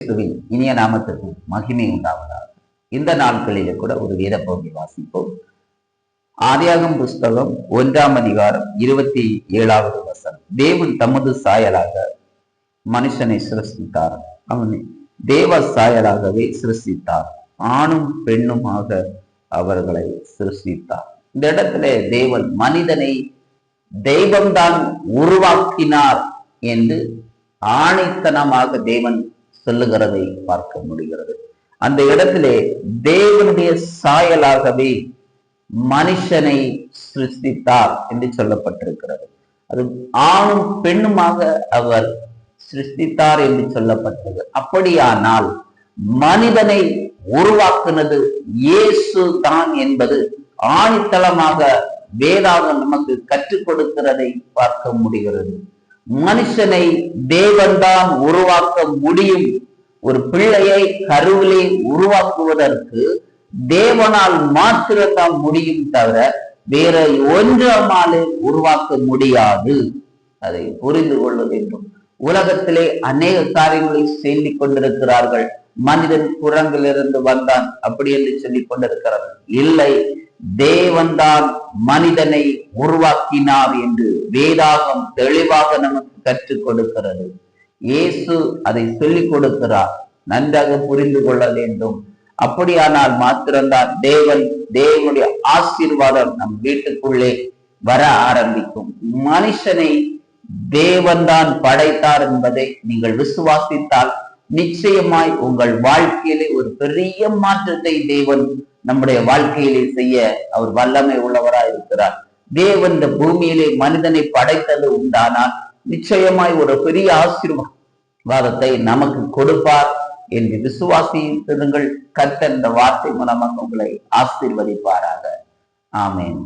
கிறிஸ்துவின் இனிய நாமத்திற்கு மகிமை உண்டாவதாக. இந்த நாட்களிலே கூட ஒரு வேத பகுதி வாசிப்போம். ஆதியாகமம் புஸ்தகம் 1ஆம் அதிகாரம் 27வது வசனம். தேவன் தமது சாயலாக மனுஷனை சிருஷ்டித்தார், அவனை தேவ சாயலாகவே சிருஷ்டித்தார், ஆணும் பெண்ணுமாக அவர்களை சிருஷ்டித்தார். இந்த இடத்துல தேவன் மனிதனை தெய்வம்தான் உருவாக்கினார் என்று ஆணித்தனமாக தேவன் சொல்லுகிறதை பார்க்க முடிகிறது. அந்த இடத்திலே தேவனுடைய சாயலாகவே மனுஷனை சிருஷ்டித்தார் என்று சொல்லப்பட்டிருக்கிறது. அது ஆணும் பெண்ணுமாக அவர் சிருஷ்டித்தார் என்று சொல்லப்பட்டது. அப்படியானால் மனிதனை உருவாக்குனது இயேசு தான் என்பது ஆணித்தளமாக வேதாகம் நமக்கு கற்றுக் கொடுக்கிறதை பார்க்க முடிகிறது. மனுஷனை தேவன்தான் உருவாக்க முடியும். ஒரு பிள்ளையை கருவிலே உருவாக்குவதற்கு தேவனால் மாத்திரம்தான் முடியும், தவிர வேற ஒன்றாலே உருவாக்க முடியாது. அதை புரிந்து கொள்ள வேண்டும். உலகத்திலே அநேக காரியங்களை சொல்லிக் கொண்டிருக்கிறார்கள். மனிதன் குரங்கிலிருந்து வந்தான் அப்படி என்று சொல்லிக் கொண்டிருக்கிறார்கள். இல்லை, தேவன்தான் மனிதனை உருவாக்கினார் என்று வேதாகம் தெளிவாக நமக்கு கற்றுக் கொடுக்கிறது. இயேசு அதை சொல்லிக் கொடுக்கிறார். நன்றாக புரிந்து கொள்ள வேண்டும். அப்படியானால் மாத்திரம்தான் தேவனுடைய ஆசீர்வாதம் நம் வீட்டுக்குள்ளே வர ஆரம்பிக்கும். மனுஷனை தேவன்தான் படைத்தார் என்பதை நீங்கள் விசுவாசித்தால் நிச்சயமாய் உங்கள் வாழ்க்கையிலே ஒரு பெரிய மாற்றத்தை தேவன் நம்முடைய வாழ்க்கையிலே செய்ய அவர் வல்லமை உள்ளவராய் இருக்கிறார். தேவன் இந்த பூமியிலே மனிதனை படைத்தது உண்டானால் நிச்சயமாய் ஒரு பெரிய ஆசீர்வாதத்தை நமக்கு கொடுப்பார் என்று விசுவாசித்திருங்கள். கர்த்தர் இந்த வார்த்தை மூலமாக உங்களை ஆசீர்வதிப்பாராக. ஆமென்.